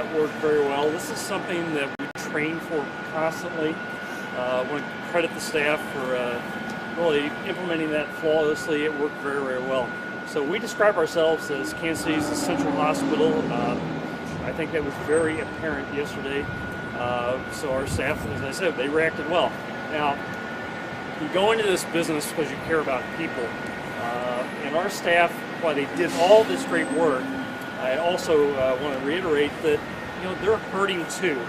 that worked very well. This is something that we train for constantly. I want to credit the staff for really implementing that flawlessly. It worked very, very well. So we describe ourselves as Kansas City's central hospital. I think that was very apparent yesterday. So our staff, as I said, they reacted well. Now, you go into this business because you care about people. And our staff, while they did all this great work, I also want to reiterate that they're hurting too.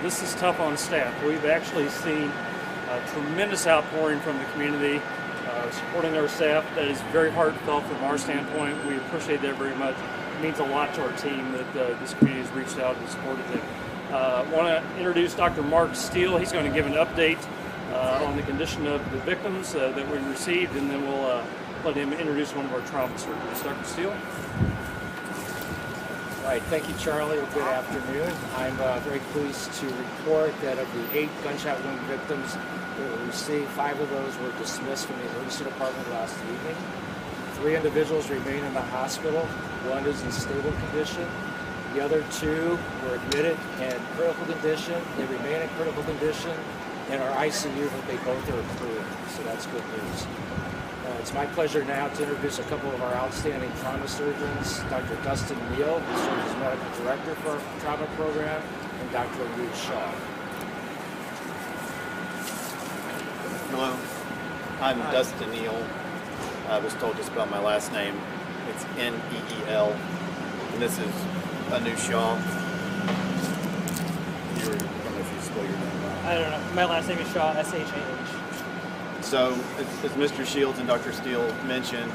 This is tough on staff. We've actually seen a tremendous outpouring from the community supporting our staff. That is very heartfelt from our standpoint. We appreciate that very much. It means a lot to our team that this community has reached out and supported them. I want to introduce Dr. Mark Steele. He's going to give an update on the condition of the victims that we received, and then we'll let him introduce one of our trauma surgeons. Dr. Steele? All right, thank you, Charlie. Good afternoon. I'm very pleased to report that of the 8 gunshot wound victims that we received, 5 of those were dismissed from the emergency department last evening. 3 individuals remain in the hospital. 1 is in stable condition. The other 2 were admitted in critical condition. They remain in critical condition in our ICU, but they both are approved, so that's good news. It's my pleasure now to introduce a couple of our outstanding trauma surgeons, Dr. Dustin Neal, who serves as medical director for our trauma program, and Dr. Lee Shaw. Hello, I'm Dustin Neal. I was told to spell my last name. It's N-E-E-L, and this is Anu Shaw. I don't know if you spell your name wrong. I don't know. My last name is Shaw, S-H-A-H. So, as Mr. Shields and Dr. Steele mentioned,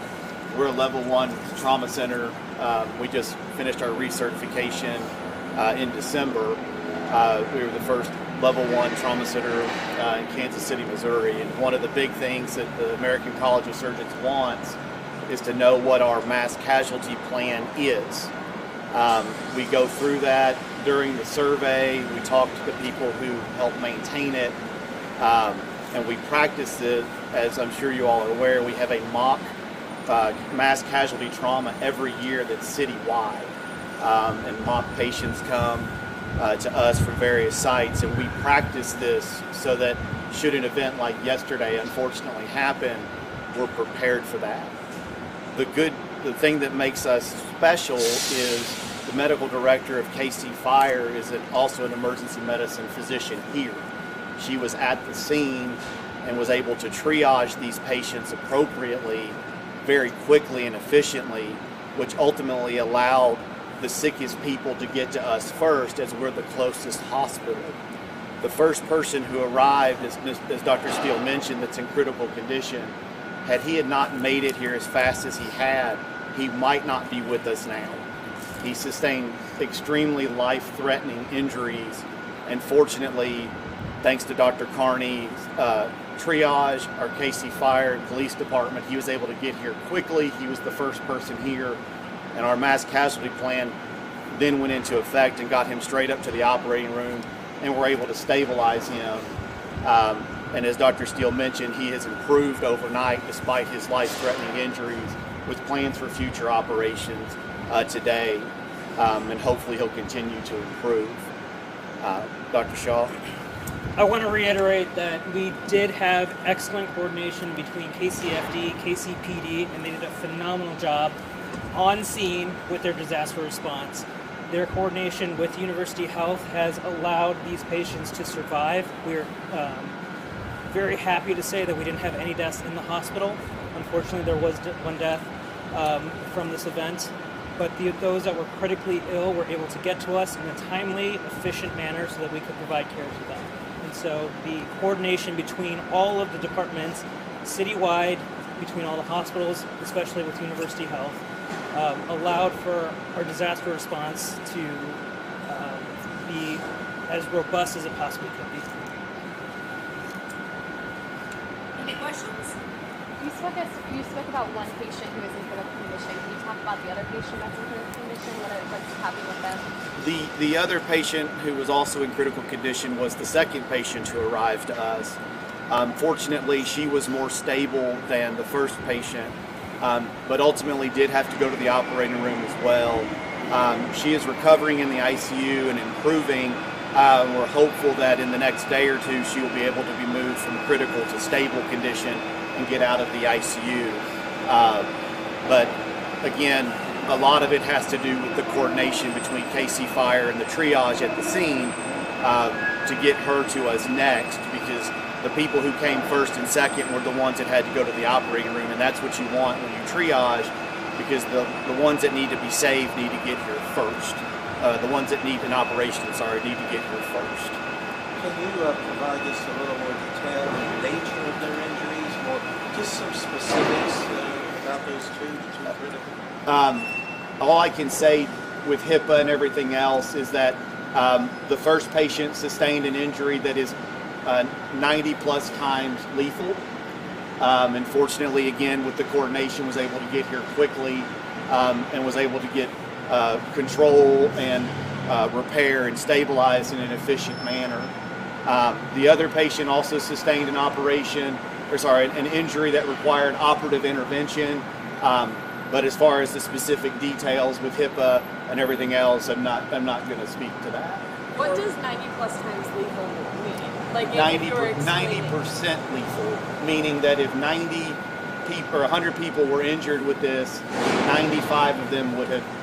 we're a level 1 trauma center. We just finished our recertification in December. We were the first level 1 trauma center in Kansas City, Missouri. And one of the big things that the American College of Surgeons wants is to know what our mass casualty plan is. We go through that during the survey. We talk to the people who help maintain it. And we practice it, as I'm sure you all are aware. We have a mock mass casualty trauma every year that's citywide. And mock patients come to us from various sites, and we practice this so that should an event like yesterday unfortunately happen, we're prepared for that. The thing that makes us special is the medical director of KC Fire is also an emergency medicine physician here. She was at the scene and was able to triage these patients appropriately, very quickly and efficiently, which ultimately allowed the sickest people to get to us first, as we're the closest hospital. The first person who arrived, as Dr. Steele mentioned, that's in critical condition, had he not made it here as fast as he had, he might not be with us now. He sustained extremely life-threatening injuries, and fortunately, thanks to Dr. Carney's triage, our KC Fire and Police Department, he was able to get here quickly. He was the first person here, and our mass casualty plan then went into effect and got him straight up to the operating room, and were able to stabilize him. And as Dr. Steele mentioned, he has improved overnight despite his life-threatening injuries, with plans for future operations today, and hopefully he'll continue to improve. Dr. Shaw? I want to reiterate that we did have excellent coordination between KCFD, KCPD, and they did a phenomenal job on scene with their disaster response. Their coordination with University Health has allowed these patients to survive. We're very happy to say that we didn't have any deaths in the hospital. Unfortunately, there was 1 death from this event, but those that were critically ill were able to get to us in a timely, efficient manner so that we could provide care to them. And so the coordination between all of the departments, citywide, between all the hospitals, especially with University Health, allowed for our disaster response to be as robust as it possibly could be. Any questions? You spoke about one patient who is in critical condition. Can you talk about the other patient that's in critical condition? What's happening with them? The other patient who was also in critical condition was the second patient who arrived to us. Fortunately, she was more stable than the first patient, but ultimately did have to go to the operating room as well. She is recovering in the ICU and improving. We're hopeful that in the next day or two she will be able to be moved from critical to stable condition and get out of the ICU. But again, a lot of it has to do with the coordination between KC Fire and the triage at the scene to get her to us next, because the people who came first and second were the ones that had to go to the operating room, and that's what you want when you triage, because the ones that need to be saved need to get here first. The ones that need an operation, need to get here first. Can you provide us a little more detail on the nature of their injuries, or just some specifics about those two critical? All I can say with HIPAA and everything else is that the first patient sustained an injury that is 90 plus times lethal. Unfortunately, again, with the coordination, was able to get here quickly and was able to get control and repair and stabilize in an efficient manner. The other patient also sustained an injury that required operative intervention. But as far as the specific details with HIPAA and everything else, I'm not going to speak to that. What does 90 plus times lethal mean? Like 90% lethal, meaning that if 90 people or 100 people were injured with this, 95 of them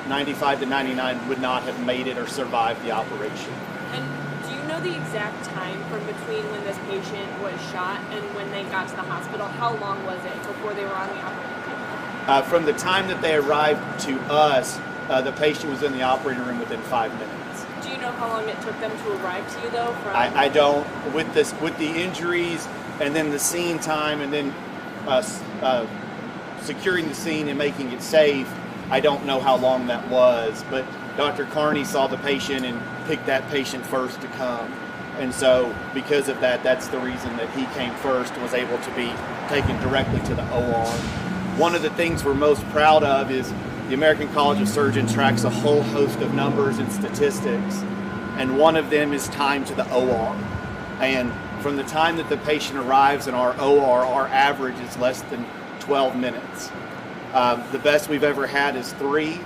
95 to 99 would not have made it or survived the operation. And do you know the exact time from between when this patient was shot and when they got to the hospital? How long was it before they were on the operating table? From the time that they arrived to us, the patient was in the operating room within 5 minutes. Do you know how long it took them to arrive to you, though? I don't. With the injuries and then the scene time and then securing the scene and making it safe, I don't know how long that was. But Dr. Carney saw the patient and picked that patient first to come. And so because of that, that's the reason that he came first and was able to be taken directly to the OR. One of the things we're most proud of is the American College of Surgeons tracks a whole host of numbers and statistics, and one of them is time to the OR. And from the time that the patient arrives in our OR, our average is less than 12 minutes. The best we've ever had is 3.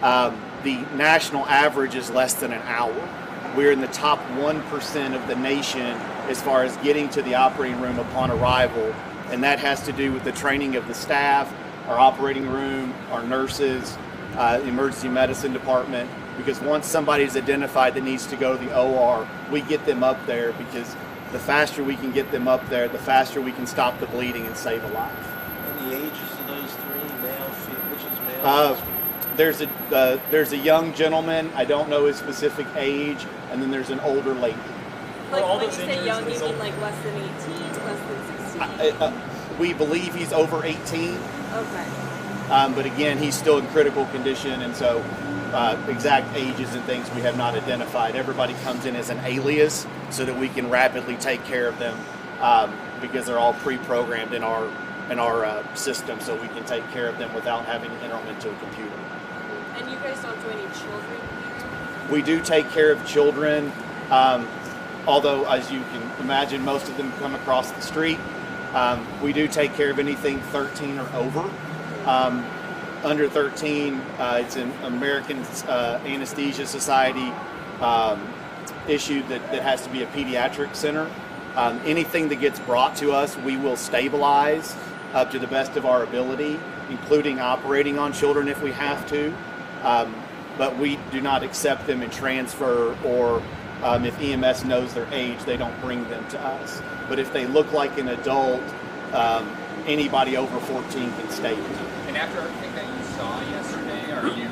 The national average is less than an hour. We're in the top 1% of the nation as far as getting to the operating room upon arrival, and that has to do with the training of the staff, our operating room, our nurses, the emergency medicine department, because once somebody's identified that needs to go to the OR, we get them up there, because the faster we can get them up there, the faster we can stop the bleeding and save a life. And the ages of those 3, male, which is male? There's a young gentleman, I don't know his specific age, and then there's an older lady. Like when you say young, you mean like less than 18, less than 16? We believe he's over 18. Okay. But again, he's still in critical condition, and so exact ages and things we have not identified. Everybody comes in as an alias so that we can rapidly take care of them because they're all pre-programmed in our system, so we can take care of them without having to enter them into a computer. And you guys don't do any children here? We do take care of children, although as you can imagine, most of them come across the street. We do take care of anything 13 or over. Under 13, it's an American Anesthesia Society issue that has to be a pediatric center. Anything that gets brought to us, we will stabilize up to the best of our ability, including operating on children if we have to. But we do not accept them and transfer, or if EMS knows their age, they don't bring them to us. But if they look like an adult, anybody over 14 can stay with you. And after everything that you saw yesterday, are you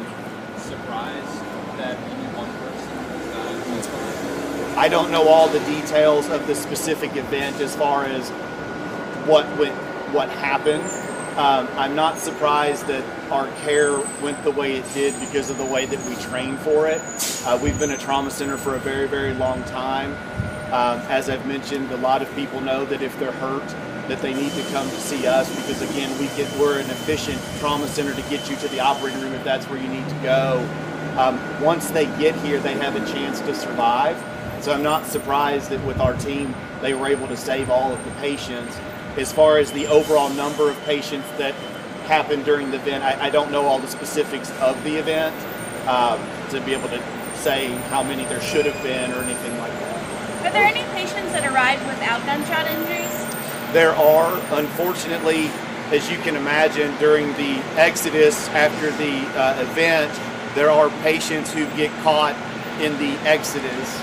surprised that only one person was fine? I don't know all the details of the specific event as far as what happened. I'm not surprised that our care went the way it did because of the way that we trained for it. We've been a trauma center for a very, very long time. As I've mentioned, a lot of people know that if they're hurt, that they need to come to see us, because again, we're an efficient trauma center to get you to the operating room if that's where you need to go. Once they get here, they have a chance to survive. So I'm not surprised that with our team, they were able to save all of the patients. As far as the overall number of patients that happened during the event, I don't know all the specifics of the event, to be able to say how many there should have been or anything like that. Are there any patients that arrived without gunshot injuries? There are, unfortunately, as you can imagine, during the exodus after the event, there are patients who get caught in the exodus.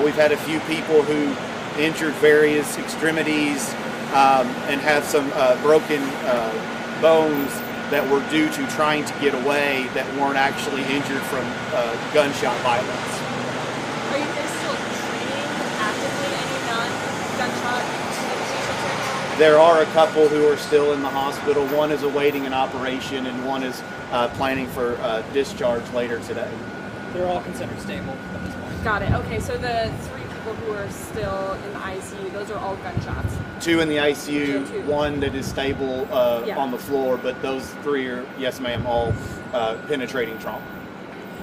We've had a few people who injured various extremities and have some broken bones that were due to trying to get away that weren't actually injured from gunshot violence. Are you guys still treating actively any non-gunshot patients right now? There are a couple who are still in the hospital. One is awaiting an operation and one is planning for discharge later today. They're all considered stable at this point. Got it. Okay, so the 3 people who are still in the ICU, those are all gunshots. 2 in the ICU, Two. 1 that is stable on the floor, but those 3 are, yes ma'am, all penetrating trauma.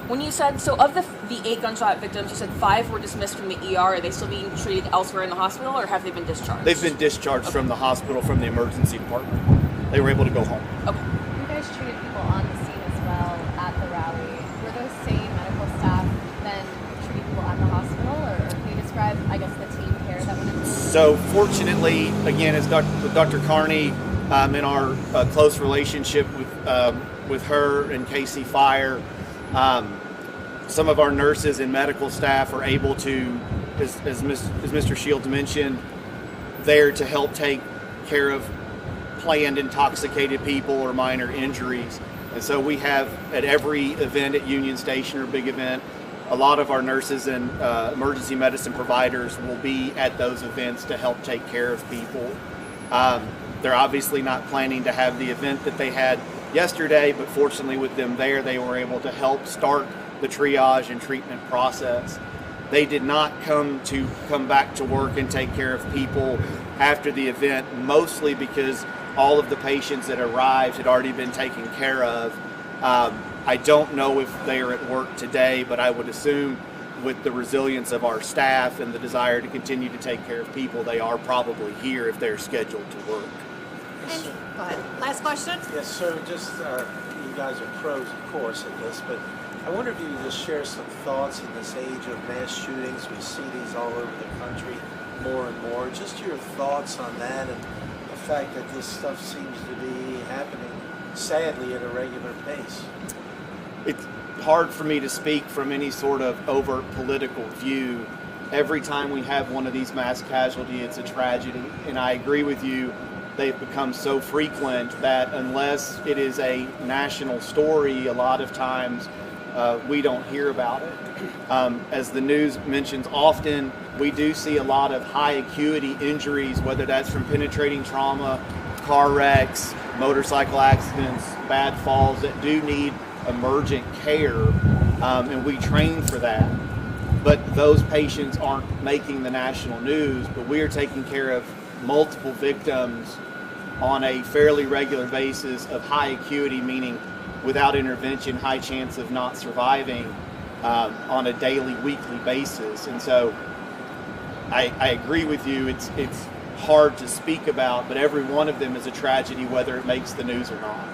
When you said, so of the 8 gunshot victims, you said 5 were dismissed from the ER. Are they still being treated elsewhere in the hospital, or have they been discharged? They've been discharged from the hospital, from the emergency department. They were able to go home. Okay. You guys treated people on the scene as well at the rally. Were those same medical staff then treating people at the hospital, or can you describe, I guess, the team care that went into? So fortunately, again, as with Dr. Carney, in our close relationship with her and Casey Fire, some of our nurses and medical staff are able to, as Mr. Shields mentioned, there to help take care of planned intoxicated people or minor injuries. And so we have at every event at Union Station or big event, a lot of our nurses and emergency medicine providers will be at those events to help take care of people. They're obviously not planning to have the event that they had yesterday, but fortunately with them there, they were able to help start the triage and treatment process. They did not come back to work and take care of people after the event, mostly because all of the patients that arrived had already been taken care of. I don't know if they are at work today, but I would assume with the resilience of our staff and the desire to continue to take care of people, they are probably here if they're scheduled to work. Go ahead. Last question? Yes, sir. Just, you guys are pros, of course, at this, but I wonder if you could just share some thoughts in this age of mass shootings. We see these all over the country more and more. Just your thoughts on that and the fact that this stuff seems to be happening, sadly, at a regular pace. It's hard for me to speak from any sort of overt political view. Every time we have one of these mass casualties, it's a tragedy. And I agree with you, they've become so frequent that unless it is a national story, a lot of times we don't hear about it. As the news mentions often, we do see a lot of high acuity injuries, whether that's from penetrating trauma, car wrecks, motorcycle accidents, bad falls that do need emergent care, and we train for that. But those patients aren't making the national news, but we are taking care of multiple victims on a fairly regular basis of high acuity, meaning without intervention, high chance of not surviving on a daily, weekly basis. And so I agree with you, it's hard to speak about, but every one of them is a tragedy, whether it makes the news or not.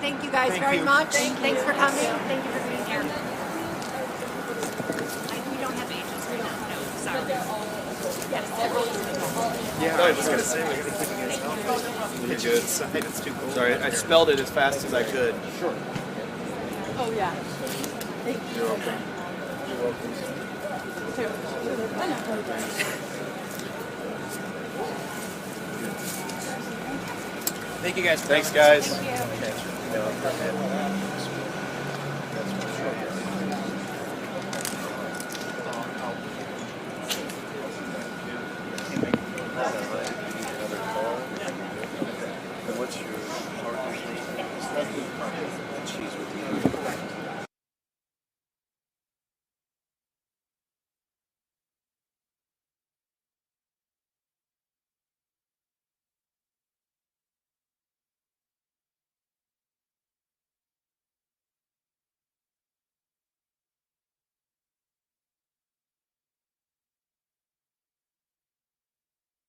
Thank you guys very much. Thanks for coming. Thank you for being here. We don't have ages right now. No, sorry. Yeah, I was going to say, we're going to keep you guys healthy. You're good. It's too cool. Sorry, I spelled it as fast as I could. Sure. Oh, yeah. You're welcome. You're welcome. Thank you guys. Thanks, guys. Thank you. Okay.